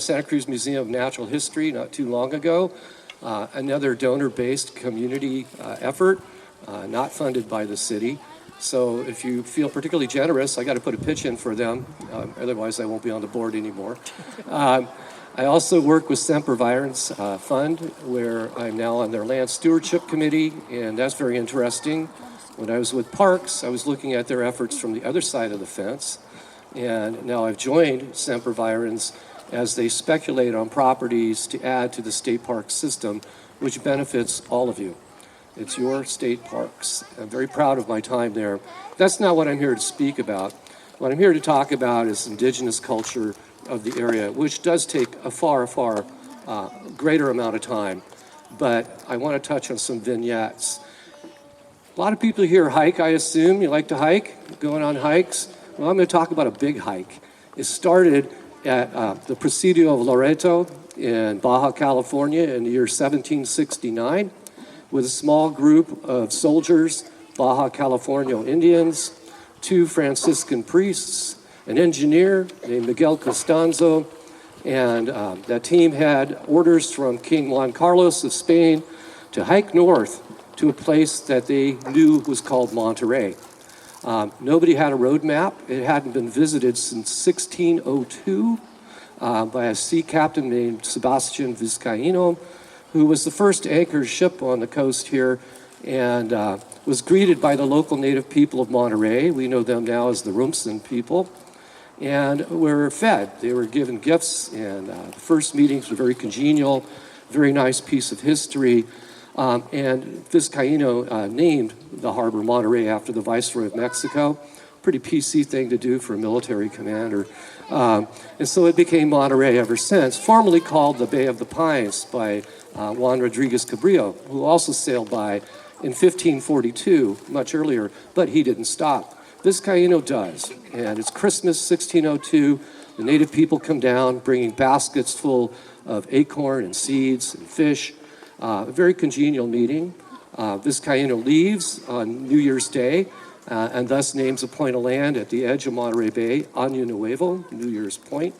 Santa Cruz Museum of Natural History not too long ago. Another donor-based community effort, not funded by the city. So if you feel particularly generous, I got to put a pitch in for them. Otherwise, I won't be on the board anymore. I also work with Sempervirens Fund, where I'm now on their land stewardship committee, and that's very interesting. When I was with Parks, I was looking at their efforts from the other side of the fence, and now I've joined Sempervirens as they speculate on properties to add to the state park system, which benefits all of you. It's your state parks. I'm very proud of my time there. That's not what I'm here to speak about. What I'm here to talk about is indigenous culture of the area, which does take a far greater amount of time. But I want to touch on some vignettes. A lot of people here hike, I assume. You like to hike? Going on hikes? Well, I'm going to talk about a big hike. It started at the Presidio of Loreto in Baja California in the year 1769 with a small group of soldiers, Baja California Indians, 2 Franciscan priests, an engineer named Miguel Costanzo, and that team had orders from King Juan Carlos of Spain to hike north to a place that they knew was called Monterey. Nobody had a road map. It hadn't been visited since 1602 by a sea captain named Sebastian Vizcaino, who was the first anchor ship on the coast here and was greeted by the local native people of Monterey. We know them now as the Rumsen people, and were fed. They were given gifts, and the first meetings were very congenial, very nice piece of history. And Vizcaino named the harbor Monterey after the Viceroy of Mexico. Pretty PC thing to do for a military commander. And so it became Monterey ever since, formerly called the Bay of the Pines by Juan Rodriguez Cabrillo, who also sailed by in 1542, much earlier, but he didn't stop. Vizcaino does, and it's Christmas 1602. The native people come down bringing baskets full of acorn and seeds and fish. A very congenial meeting. Vizcaino leaves on New Year's Day and thus names a point of land at the edge of Monterey Bay, Año Nuevo, New Year's Point,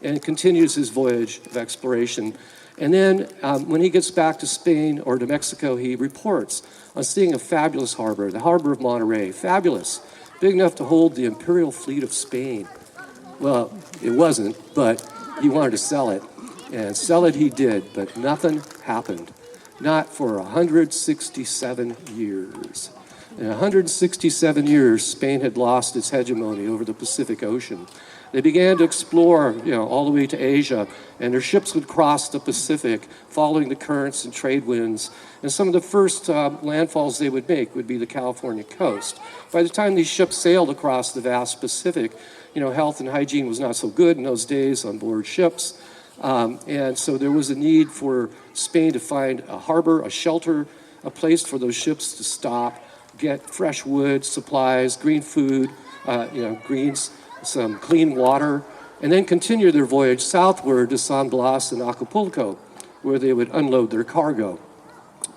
and continues his voyage of exploration. And then when he gets back to Spain or to Mexico, he reports on seeing a fabulous harbor, the harbor of Monterey. Fabulous, big enough to hold the imperial fleet of Spain. Well, it wasn't, but he wanted to sell it. And sell it he did, but nothing happened. Not for 167 years. In 167 years, Spain had lost its hegemony over the Pacific Ocean. They began to explore, all the way to Asia, and their ships would cross the Pacific, following the currents and trade winds. And some of the first landfalls they would make would be the California coast. By the time these ships sailed across the vast Pacific, health and hygiene was not so good in those days on board ships. And so there was a need for Spain to find a harbor, a shelter, a place for those ships to stop, get fresh wood, supplies, green food, greens, some clean water, and then continue their voyage southward to San Blas and Acapulco, where they would unload their cargo.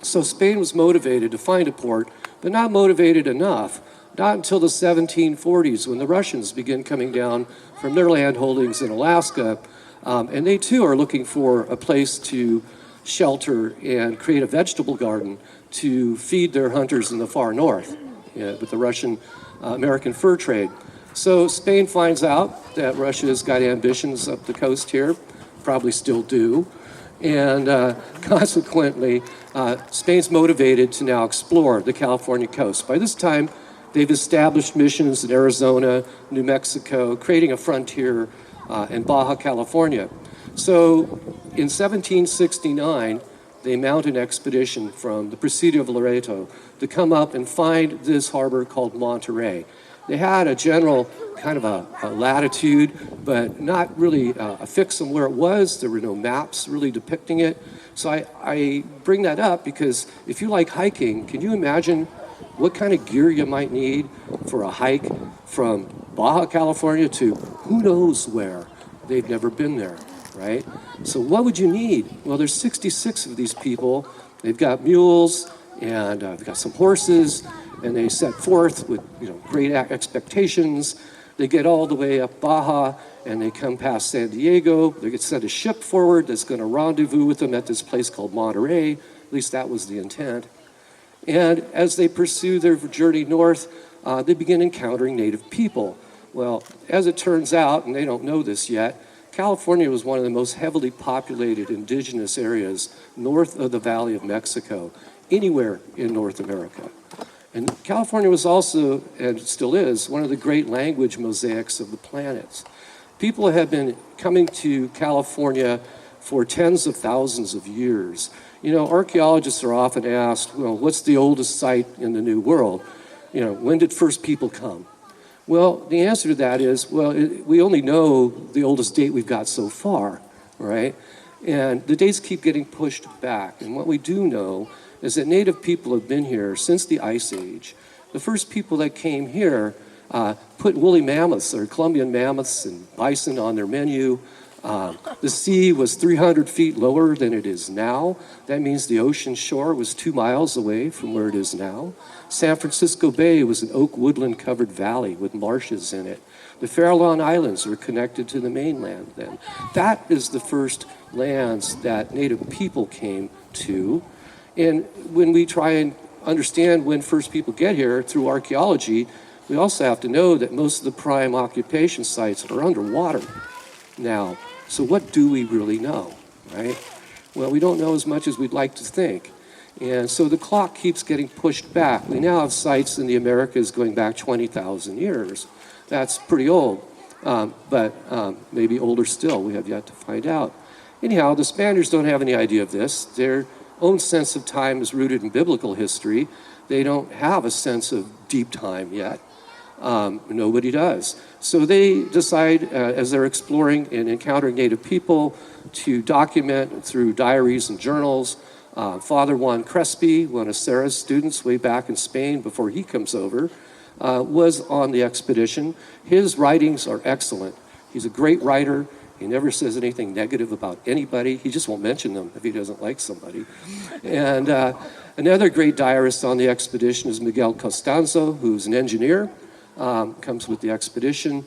So Spain was motivated to find a port, but not motivated enough. Not until the 1740s, when the Russians began coming down from their land holdings in Alaska. And they too are looking for a place to shelter and create a vegetable garden to feed their hunters in the far north with the Russian-American fur trade. So Spain finds out that Russia's got ambitions up the coast here, probably still do. And consequently, Spain's motivated to now explore the California coast. By this time, they've established missions in Arizona, New Mexico, creating a frontier in Baja California. So in 1769, they mount an expedition from the Presidio of Loreto to come up and find this harbor called Monterey. They had a general kind of a latitude, but not really a fix on where it was. There were no maps really depicting it. So I bring that up because if you like hiking, can you imagine what kind of gear you might need for a hike from Baja California to who knows where? They've never been there, right? So what would you need? Well, there's 66 of these people. They've got mules and they've got some horses, and they set forth with great expectations. They get all the way up Baja, and they come past San Diego. They get sent a ship forward that's going to rendezvous with them at this place called Monterey. At least that was the intent. And as they pursue their journey north, they begin encountering native people. Well, as it turns out, and they don't know this yet, California was one of the most heavily populated indigenous areas north of the Valley of Mexico, anywhere in North America. And California was also, and still is, one of the great language mosaics of the planet. People have been coming to California for tens of thousands of years. You know, archaeologists are often asked, well, what's the oldest site in the New World? You know, when did first people come? Well, the answer to that is, well, we only know the oldest date we've got so far, right? And the dates keep getting pushed back. And what we do know is that native people have been here since the Ice Age. The first people that came here put woolly mammoths or Columbian mammoths and bison on their menu. The sea was 300 feet lower than it is now. That means the ocean shore was 2 miles away from where it is now. San Francisco Bay was an oak woodland covered valley with marshes in it. The Farallon Islands were connected to the mainland then. That is the first lands that native people came to. And when we try and understand when first people get here through archaeology, we also have to know that most of the prime occupation sites are underwater now. So what do we really know, right? Well, we don't know as much as we'd like to think. And so the clock keeps getting pushed back. We now have sites in the Americas going back 20,000 years. That's pretty old, but maybe older still. We have yet to find out. Anyhow, the Spaniards don't have any idea of this. Their own sense of time is rooted in biblical history. They don't have a sense of deep time yet. Nobody does. So they decide, as they're exploring and encountering native people, to document through diaries and journals. Father Juan Crespi, one of Sarah's students way back in Spain before he comes over, was on the expedition. His writings are excellent. He's a great writer. He never says anything negative about anybody. He just won't mention them if he doesn't like somebody. And another great diarist on the expedition is Miguel Costanzo, who's an engineer, comes with the expedition.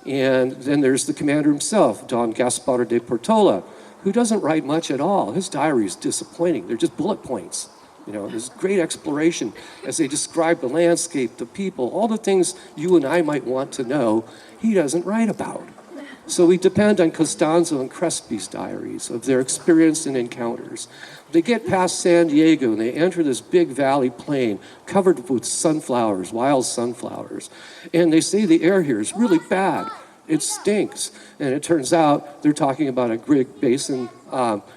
And then there's the commander himself, Don Gaspar de Portola, who doesn't write much at all. His diary is disappointing. They're just bullet points. You know, there's great exploration as they describe the landscape, the people, all the things you and I might want to know, he doesn't write about. So we depend on Costanzo and Crespi's diaries of their experience and encounters. They get past San Diego and they enter this big valley plain covered with sunflowers, wild sunflowers. And they say the air here is really bad. It stinks. And it turns out they're talking about a great basin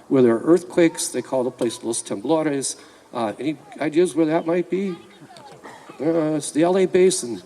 where there are earthquakes. They call the place Los Temblores. Any ideas where that might be? It's the LA Basin.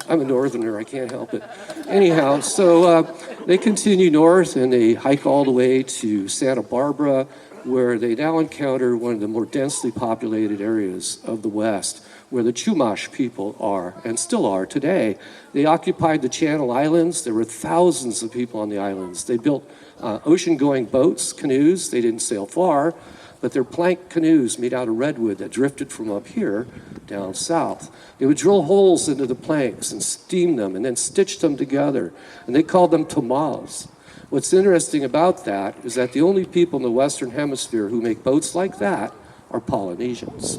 I'm a northerner, I can't help it. Anyhow, so they continue north and they hike all the way to Santa Barbara, where they now encounter one of the more densely populated areas of the West, where the Chumash people are, and still are today. They occupied the Channel Islands. There were thousands of people on the islands. They built ocean-going boats, canoes. They didn't sail far, but they're plank canoes made out of redwood that drifted from up here down south. They would drill holes into the planks and steam them and then stitch them together, and they called them tomals. What's interesting about that is that the only people in the Western Hemisphere who make boats like that are Polynesians.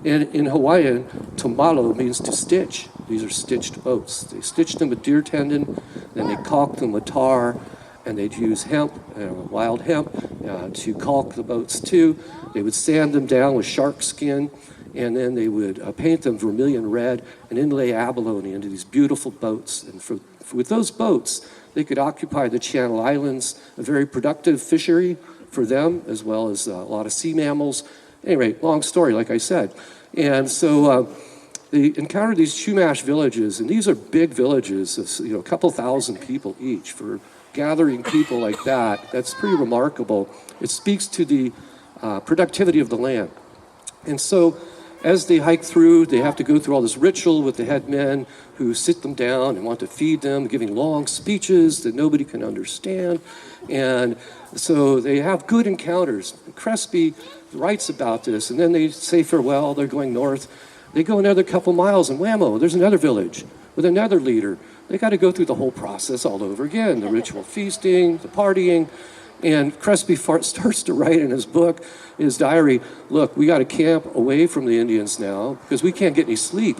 In Hawaiian, tomalo means to stitch. These are stitched boats. They stitched them with deer tendon, then they caulked them with tar, and they'd use hemp, wild hemp, to caulk the boats too. They would sand them down with shark skin, and then they would paint them vermilion red and inlay abalone into these beautiful boats. And with those boats, they could occupy the Channel Islands, a very productive fishery for them, as well as a lot of sea mammals. Anyway, long story, like I said. And so they encountered these Chumash villages, and these are big villages of a couple thousand people each. For gathering people like that, that's pretty remarkable. It speaks to the productivity of the land. And so as they hike through, they have to go through all this ritual with the headmen who sit them down and want to feed them, giving long speeches that nobody can understand. And so they have good encounters. Crespi writes about this, and then they say farewell, they're going north. They go another couple miles, and whammo, there's another village with another leader they got to go through the whole process all over again, the ritual feasting, the partying. And Crespi starts to write in his book, his diary, look, we got to camp away from the Indians now because we can't get any sleep.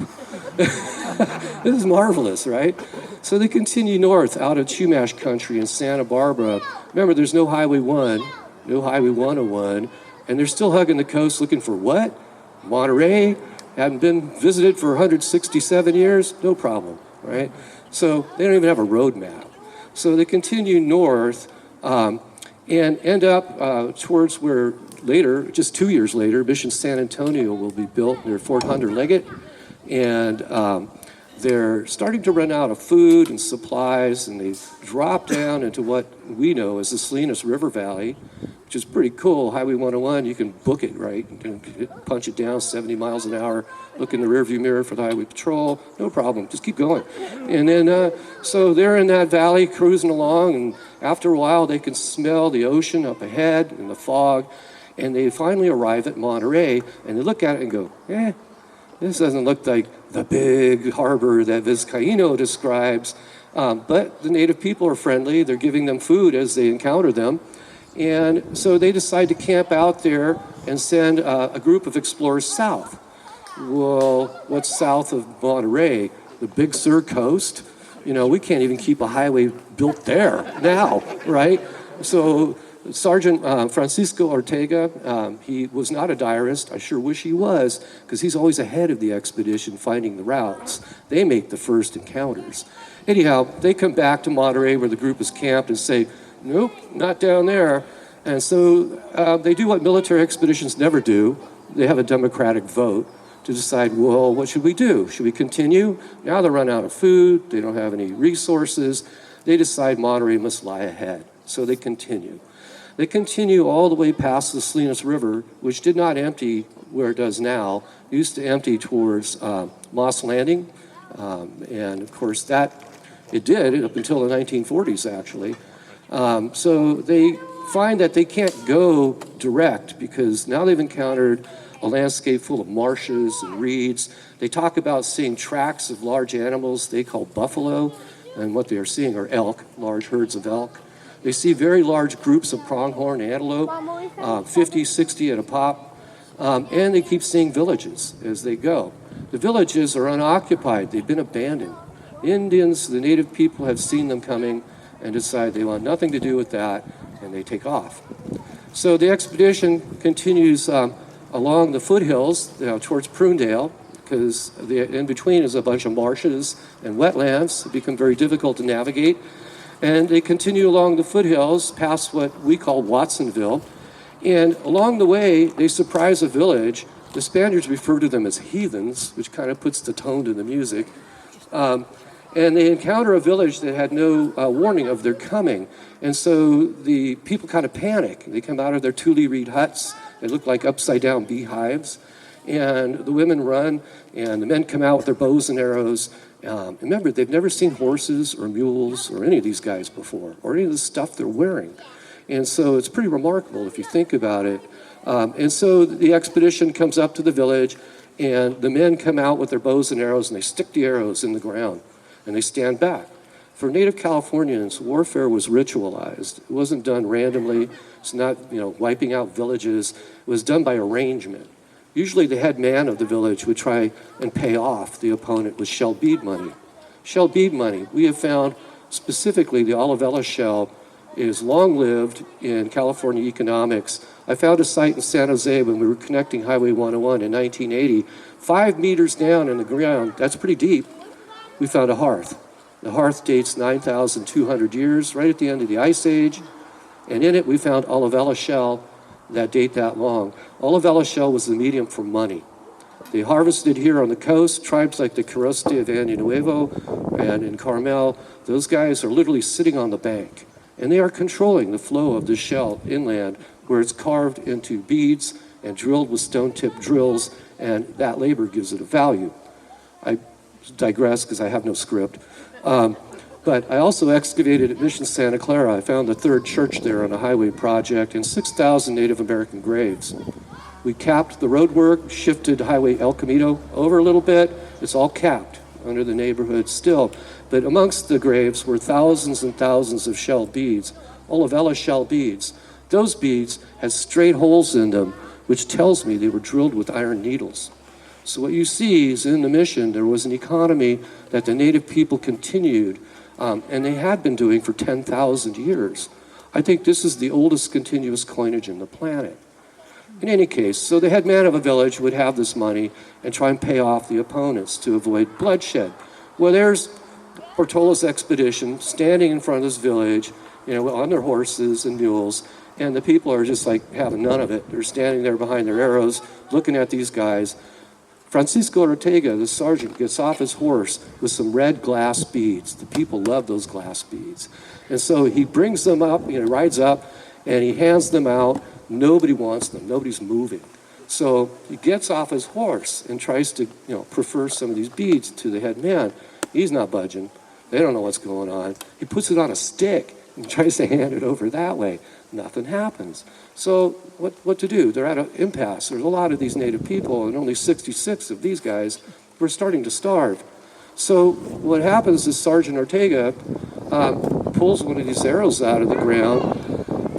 This is marvelous, right? So they continue north out of Chumash country in Santa Barbara. Remember, there's no Highway 1, no Highway 101, and they're still hugging the coast looking for what? Monterey? Hadn't been visited for 167 years? No problem, right? So they don't even have a road map. So they continue north, and end up towards where later, just 2 years later, Mission San Antonio will be built near Fort Hunter Liggett. And they're starting to run out of food and supplies, and they've dropped down into what we know as the Salinas River Valley, which is pretty cool. Highway 101, you can book it, right? You can punch it down 70 miles an hour, look in the rearview mirror for the highway patrol, no problem, just keep going. And then, so they're in that valley cruising along, and after a while they can smell the ocean up ahead and the fog, and they finally arrive at Monterey, and they look at it and go, this doesn't look like the big harbor that Vizcaíno describes, but the native people are friendly, they're giving them food as they encounter them. And so they decide to camp out there and send a group of explorers south. Well, what's south of Monterey? The Big Sur coast? You know, we can't even keep a highway built there now, right? So Sergeant Francisco Ortega, he was not a diarist. I sure wish he was, because he's always ahead of the expedition finding the routes. They make the first encounters. Anyhow, they come back to Monterey where the group is camped and say, nope, not down there. And so they do what military expeditions never do. They have a democratic vote to decide, well, what should we do? Should we continue? Now they're run out of food. They don't have any resources. They decide Monterey must lie ahead. So they continue. They continue all the way past the Salinas River, which did not empty where it does now. It used to empty towards Moss Landing. And of course it did up until the 1940s, actually. So they find that they can't go direct because now they've encountered a landscape full of marshes and reeds. They talk about seeing tracks of large animals they call buffalo, and what they are seeing are elk, large herds of elk. They see very large groups of pronghorn antelope, 50, 60 at a pop, and they keep seeing villages as they go. The villages are unoccupied. They've been abandoned. The Indians, the native people, have seen them coming and decide they want nothing to do with that, and they take off. So the expedition continues along the foothills towards Prunedale, because in between is a bunch of marshes and wetlands that become very difficult to navigate. And they continue along the foothills past what we call Watsonville. And along the way, they surprise a village. The Spaniards refer to them as heathens, which kind of puts the tone to the music. And they encounter a village that had no warning of their coming. And so the people kind of panic. They come out of their tule reed huts. They look like upside-down beehives. And the women run, and the men come out with their bows and arrows. Remember, they've never seen horses or mules or any of these guys before, or any of the stuff they're wearing. And so it's pretty remarkable if you think about it. And so the expedition comes up to the village, and the men come out with their bows and arrows, and they stick the arrows in the ground, and they stand back. For Native Californians, warfare was ritualized. It wasn't done randomly. It's not, wiping out villages. It was done by arrangement. Usually the head man of the village would try and pay off the opponent with shell bead money. Shell bead money, we have found specifically the Olivella shell is long-lived in California economics. I found a site in San Jose when we were connecting Highway 101 in 1980. 5 meters down in the ground, that's pretty deep, we found a hearth. The hearth dates 9,200 years, right at the end of the Ice Age. And in it we found Olivella shell that date that long. Olivella shell was the medium for money. They harvested here on the coast. Tribes like the Caroste of Año Nuevo and in Carmel, those guys are literally sitting on the bank. And they are controlling the flow of the shell inland, where it's carved into beads and drilled with stone-tipped drills, and that labor gives it a value. I digress because I have no script. But I also excavated at Mission Santa Clara. I found the third church there on a highway project and 6,000 Native American graves. We capped the road work, shifted Highway El Camino over a little bit. It's all capped under the neighborhood still. But amongst the graves were thousands and thousands of shell beads, olivella shell beads. Those beads had straight holes in them, which tells me they were drilled with iron needles. So what you see is in the mission, there was an economy that the native people continued, and they had been doing for 10,000 years. I think this is the oldest continuous coinage in the planet. In any case, so the head man of a village would have this money and try and pay off the opponents to avoid bloodshed. Well, there's Portolá Expedition standing in front of this village, on their horses and mules, and the people are just like having none of it. They're standing there behind their arrows, looking at these guys. Francisco Ortega, the sergeant, gets off his horse with some red glass beads. The people love those glass beads. And so he brings them up, rides up, and he hands them out. Nobody wants them. Nobody's moving. So he gets off his horse and tries to, prefer some of these beads to the head man. He's not budging. They don't know what's going on. He puts it on a stick and tries to hand it over that way. Nothing happens. So what to do? They're at an impasse. There's a lot of these native people, and only 66 of these guys were starting to starve. So what happens is Sergeant Ortega pulls one of these arrows out of the ground,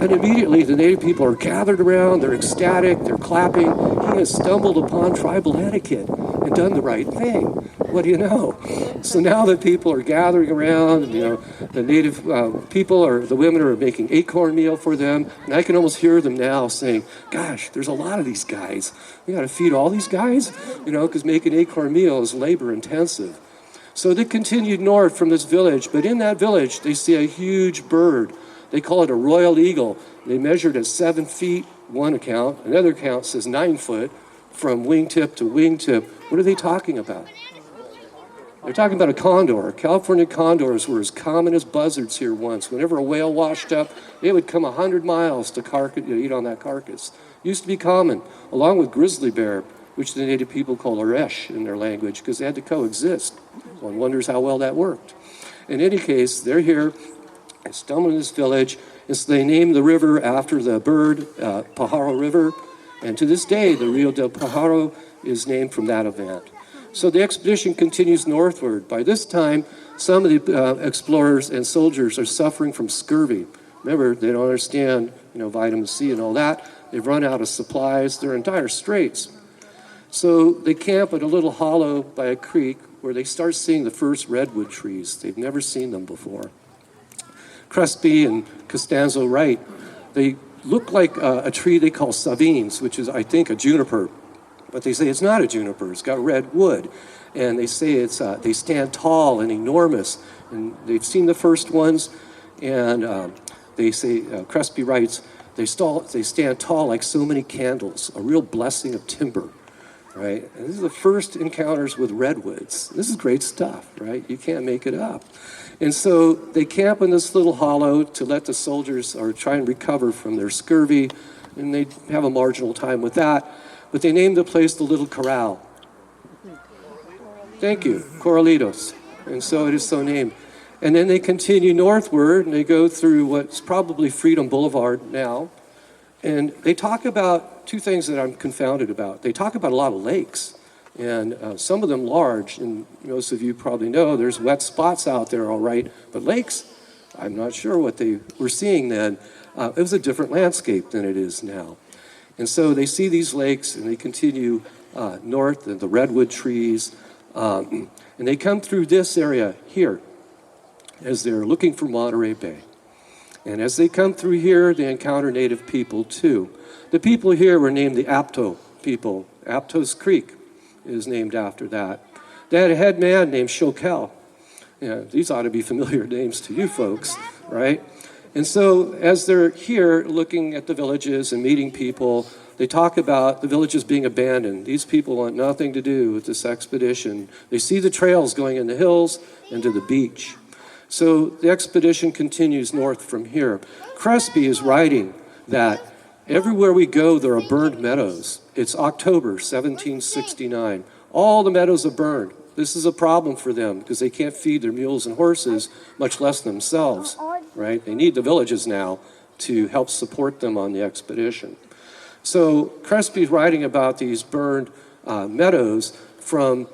and immediately the native people are gathered around, they're ecstatic, they're clapping. He has stumbled upon tribal etiquette and done the right thing. What do you know? So now that people are gathering around, and, the native people or the women are making acorn meal for them, and I can almost hear them now saying, gosh, there's a lot of these guys. We got to feed all these guys, because making acorn meal is labor intensive. So they continued north from this village, but in that village, they see a huge bird. They call it a royal eagle. They measured at 7 feet, one account. Another account says 9 foot from wingtip to wingtip. What are they talking about? They're talking about a condor. California condors were as common as buzzards here once. Whenever a whale washed up, they would come 100 miles to eat on that carcass. Used to be common, along with grizzly bear, which the native people call aresh in their language, because they had to coexist. One wonders how well that worked. In any case, they're here. I stumbled in this village, and so they named the river after the bird, Pajaro River, and to this day, the Rio del Pajaro is named from that event. So the expedition continues northward. By this time, some of the explorers and soldiers are suffering from scurvy. Remember, they don't understand, vitamin C and all that. They've run out of supplies. They're in dire straits. So they camp at a little hollow by a creek where they start seeing the first redwood trees. They've never seen them before. Crespi and Costanzo write, they look like a tree they call savines, which is, I think, a juniper. But they say it's not a juniper. It's got red wood. And they say they stand tall and enormous. And they've seen the first ones. And they say, Crespi writes, they stand tall like so many candles, a real blessing of timber. Right? And this is the first encounters with redwoods. This is great stuff, right? You can't make it up. And so they camp in this little hollow to let the soldiers or try and recover from their scurvy, and they have a marginal time with that. But they named the place the Little Corral. Thank you, Corralitos. And so it is so named. And then they continue northward, and they go through what's probably Freedom Boulevard now. And they talk about two things that I'm confounded about. They talk about a lot of lakes, and some of them large, and most of you probably know there's wet spots out there, all right, but lakes, I'm not sure what they were seeing then. It was a different landscape than it is now. And so they see these lakes, and they continue north, and the redwood trees, and they come through this area here as they're looking for Monterey Bay. And as they come through here, they encounter native people too. The people here were named the Apto people. Aptos Creek is named after that. They had a head man named Soquel. These ought to be familiar names to you folks, right? And so as they're here looking at the villages and meeting people, they talk about the villages being abandoned. These people want nothing to do with this expedition. They see the trails going in the hills and to the beach. So the expedition continues north from here. Crespi is writing that everywhere we go, there are burned meadows. It's October 1769. All the meadows are burned. This is a problem for them because they can't feed their mules and horses, much less themselves, right? They need the villages now to help support them on the expedition. So Crespi is writing about these burned meadows from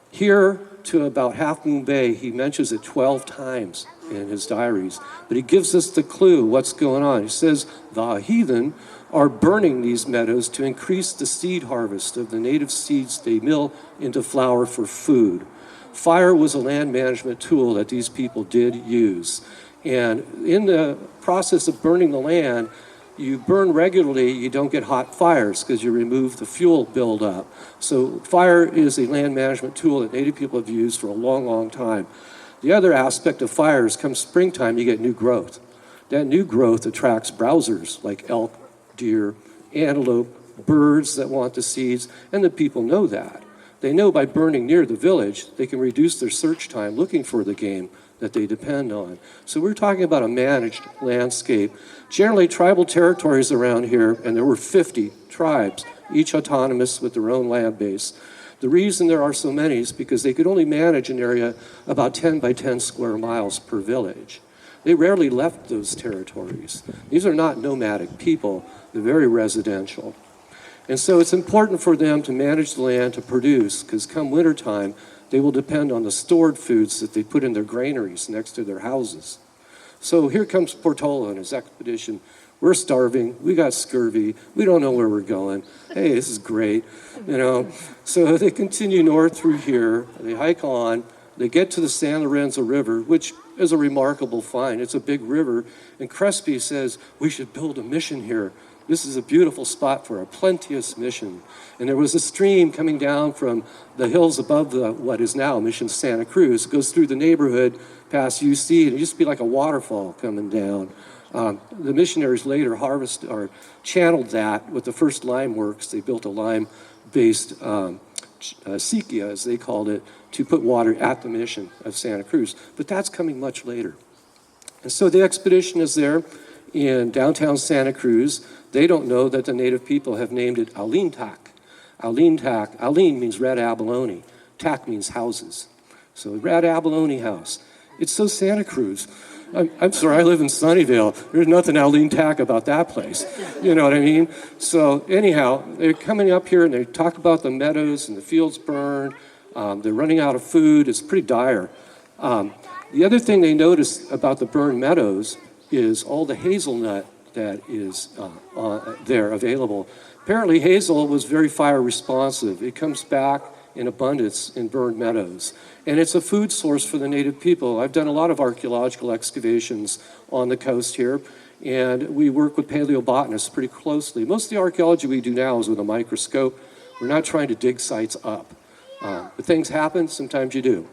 here to about Half Moon Bay. He mentions it 12 times in his diaries, but he gives us the clue what's going on. He says the heathen are burning these meadows to increase the seed harvest of the native seeds they mill into flour for food. Fire was a land management tool that these people did use. And in the process of burning the land, you burn regularly, you don't get hot fires because you remove the fuel buildup. So fire is a land management tool that native people have used for a long, long time. The other aspect of fire is come springtime, you get new growth. That new growth attracts browsers like elk, deer, antelope, birds that want the seeds, and the people know that. They know by burning near the village, they can reduce their search time looking for the game that they depend on. So we're talking about a managed landscape. Generally, tribal territories around here, and there were 50 tribes, each autonomous with their own land base. The reason there are so many is because they could only manage an area about 10 by 10 square miles per village. They rarely left those territories. These are not nomadic people, they're very residential. And so it's important for them to manage the land to produce, because come wintertime, they will depend on the stored foods that they put in their granaries next to their houses. So here comes Portola and his expedition. We're starving, we got scurvy, we don't know where we're going. Hey, this is great, you know. So they continue north through here, they hike on, they get to the San Lorenzo River, which is a remarkable find. It's a big river, and Crespi says, we should build a mission here. This is a beautiful spot for a plenteous mission. And there was a stream coming down from the hills above what is now Mission Santa Cruz. It goes through the neighborhood past UC, and it used to be like a waterfall coming down. The missionaries later channeled that with the first lime works. They built a lime-based sequia, as they called it, to put water at the mission of Santa Cruz. But that's coming much later. And so the expedition is there in downtown Santa Cruz. They don't know that the native people have named it Alintak. Alintak, Alin means red abalone. Tak means houses. So red abalone house. It's so Santa Cruz. I'm sorry, I live in Sunnyvale. There's nothing Alintak about that place. You know what I mean? So anyhow, they're coming up here and they talk about the meadows and the fields burned. They're running out of food. It's pretty dire. The other thing they notice about the burned meadows is all the hazelnut that is there available. Apparently hazel was very fire responsive. It comes back in abundance in burned meadows. And it's a food source for the native people. I've done a lot of archaeological excavations on the coast here, and we work with paleobotanists pretty closely. Most of the archaeology we do now is with a microscope. We're not trying to dig sites up. But things happen, sometimes you do.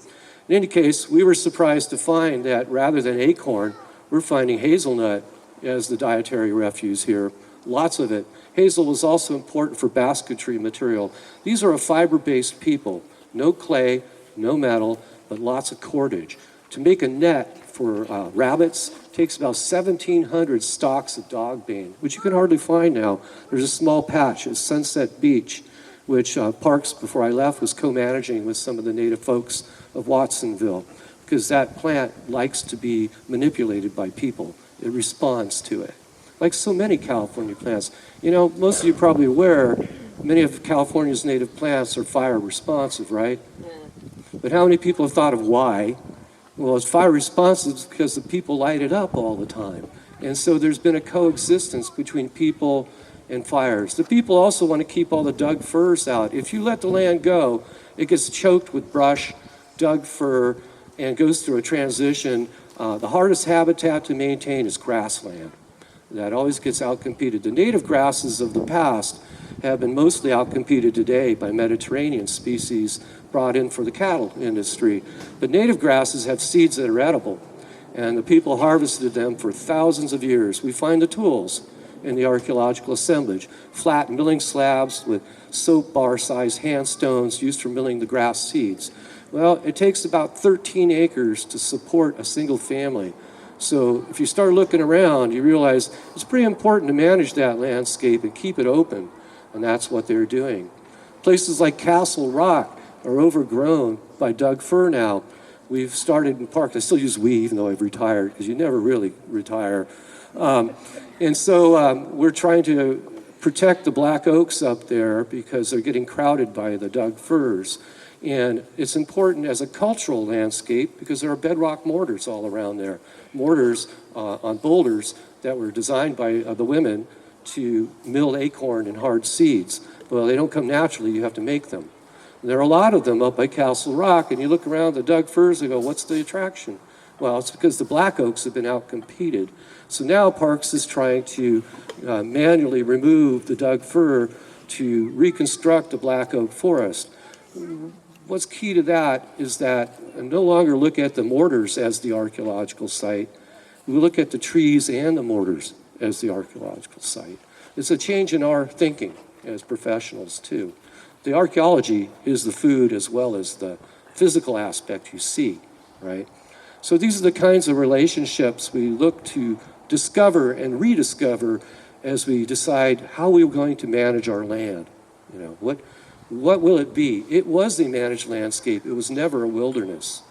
In any case, we were surprised to find that rather than acorn, we're finding hazelnut as the dietary refuse here, lots of it. Hazel was also important for basketry material. These are a fiber-based people, no clay, no metal, but lots of cordage. To make a net for rabbits takes about 1,700 stalks of dogbane, which you can hardly find now. There's a small patch at Sunset Beach, which Parks, before I left, was co-managing with some of the native folks of Watsonville, because that plant likes to be manipulated by people. It responds to it, like so many California plants. You know, most of you are probably aware, many of California's native plants are fire responsive, right? But how many people have thought of why? Well, it's fire responsive because the people light it up all the time. And so there's been a coexistence between people and fires. The people also want to keep all the dug firs out. If you let the land go, it gets choked with brush, dug fir, and goes through a transition. The hardest habitat to maintain is grassland. That always gets outcompeted. The native grasses of the past have been mostly outcompeted today by Mediterranean species brought in for the cattle industry. But native grasses have seeds that are edible, and the people harvested them for thousands of years. We find the tools in the archaeological assemblage, flat milling slabs with soap bar-sized hand stones used for milling the grass seeds. Well, it takes about 13 acres to support a single family. So if you start looking around, you realize it's pretty important to manage that landscape and keep it open, and that's what they're doing. Places like Castle Rock are overgrown by dug fir now. We've started in parks. I still use we, even though I've retired, because you never really retire. And so we're trying to protect the black oaks up there because they're getting crowded by the dug firs. And it's important as a cultural landscape because there are bedrock mortars all around there. Mortars on boulders that were designed by the women to mill acorn and hard seeds. Well, they don't come naturally, you have to make them. And there are a lot of them up by Castle Rock, and you look around the Doug firs and go, what's the attraction? Well, it's because the black oaks have been outcompeted. So now Parks is trying to manually remove the Doug fir to reconstruct a black oak forest. What's key to that is that I no longer look at the mortars as the archaeological site. We look at the trees and the mortars as the archaeological site. It's a change in our thinking as professionals too. The archaeology is the food as well as the physical aspect you see, right? So these are the kinds of relationships we look to discover and rediscover as we decide how we're going to manage our land. You know, what will it be? It was a managed landscape. It was never a wilderness.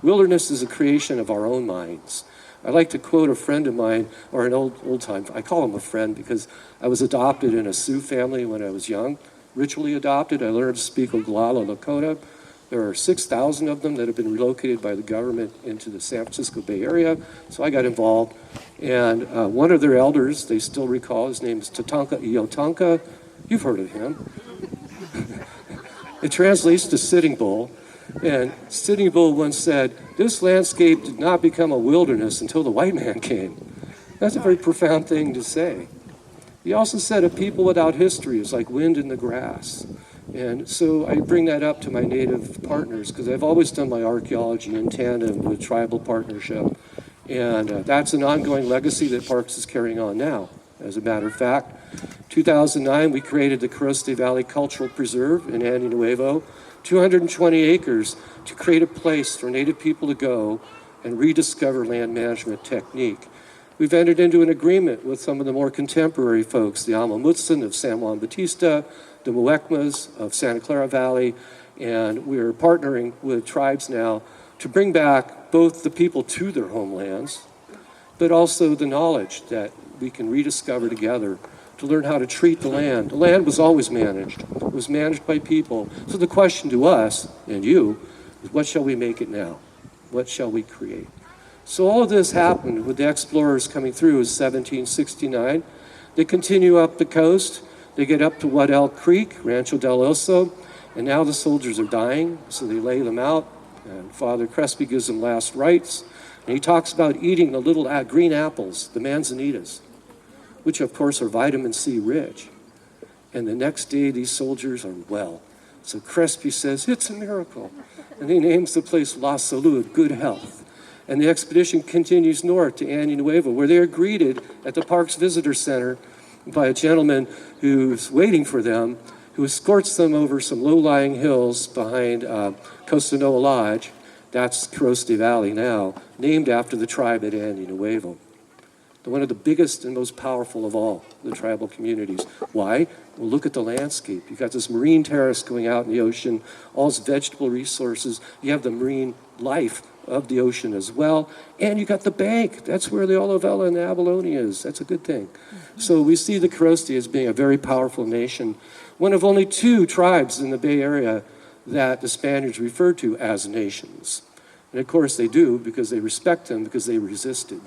Wilderness is a creation of our own minds. I like to quote a friend of mine, or an old time, I call him a friend because I was adopted in a Sioux family when I was young, ritually adopted. I learned to speak Oglala Lakota. There are 6,000 of them that have been relocated by the government into the San Francisco Bay Area, so I got involved. And one of their elders, they still recall, his name is Tatanka Iotanka. You've heard of him. It translates to Sitting Bull. And Sitting Bull once said, this landscape did not become a wilderness until the white man came. That's a very profound thing to say. He also said a people without history is like wind in the grass. And so I bring that up to my native partners because I've always done my archaeology in tandem with tribal partnership. And that's an ongoing legacy that Parks is carrying on now. As a matter of fact, 2009, we created the Coroste Valley Cultural Preserve in Año Nuevo, 220 acres to create a place for Native people to go and rediscover land management technique. We've entered into an agreement with some of the more contemporary folks, the Amamutsan of San Juan Bautista, the Muwekmas of Santa Clara Valley, and we're partnering with tribes now to bring back both the people to their homelands, but also the knowledge that we can rediscover together to learn how to treat the land. The land was always managed. It was managed by people. So the question to us and you is, what shall we make it now? What shall we create? So all of this happened with the explorers coming through in 1769. They continue up the coast. They get up to Waddell Creek, Rancho del Oso, and now the soldiers are dying, so they lay them out, and Father Crespi gives them last rites, and he talks about eating the little green apples, the manzanitas, which of course are vitamin C rich. And the next day, these soldiers are well. So Crespi says, it's a miracle. And he names the place La Salud, good health. And the expedition continues north to Año Nuevo, where they are greeted at the Parks Visitor Center by a gentleman who's waiting for them, who escorts them over some low-lying hills behind Costanoa Lodge. That's Coroste Valley now, named after the tribe at Año Nuevo. One of the biggest and most powerful of all the tribal communities. Why? Well, look at the landscape. You've got this marine terrace going out in the ocean, all its vegetable resources. You have the marine life of the ocean as well. And you got the bank. That's where the Olivella and the abalone is. That's a good thing. So we see the Coroste as being a very powerful nation. One of only 2 tribes in the Bay Area that the Spaniards refer to as nations. And of course they do because they respect them, because they resisted.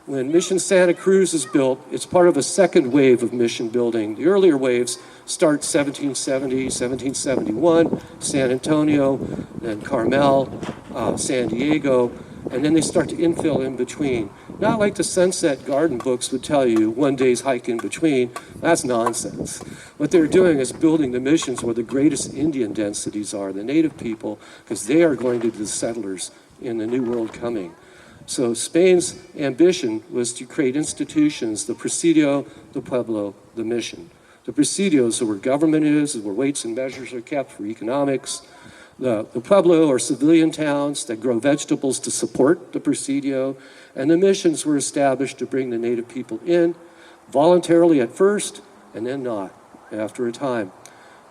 When Mission Santa Cruz is built, it's part of a second wave of mission building. The earlier waves start 1770, 1771, San Antonio, then Carmel, San Diego, and then they start to infill in between. Not like the Sunset Garden books would tell you, one day's hike in between. That's nonsense. What they're doing is building the missions where the greatest Indian densities are, the native people, because they are going to be the settlers in the new world coming. So Spain's ambition was to create institutions, the presidio, the pueblo, the mission. The presidios are where government is where weights and measures are kept for economics. The pueblo are civilian towns that grow vegetables to support the presidio. And the missions were established to bring the native people in, voluntarily at first, and then not after a time.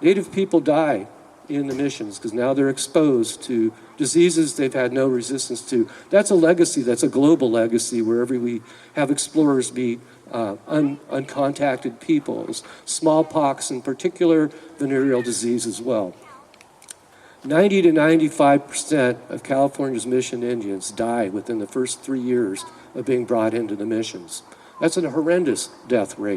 Native people die in the missions because now they're exposed to diseases they've had no resistance to. That's a legacy, that's a global legacy wherever we have explorers meet uncontacted peoples, smallpox in particular, venereal disease as well. 90 to 95% of California's mission Indians die within the first 3 years of being brought into the missions. That's a horrendous death rate.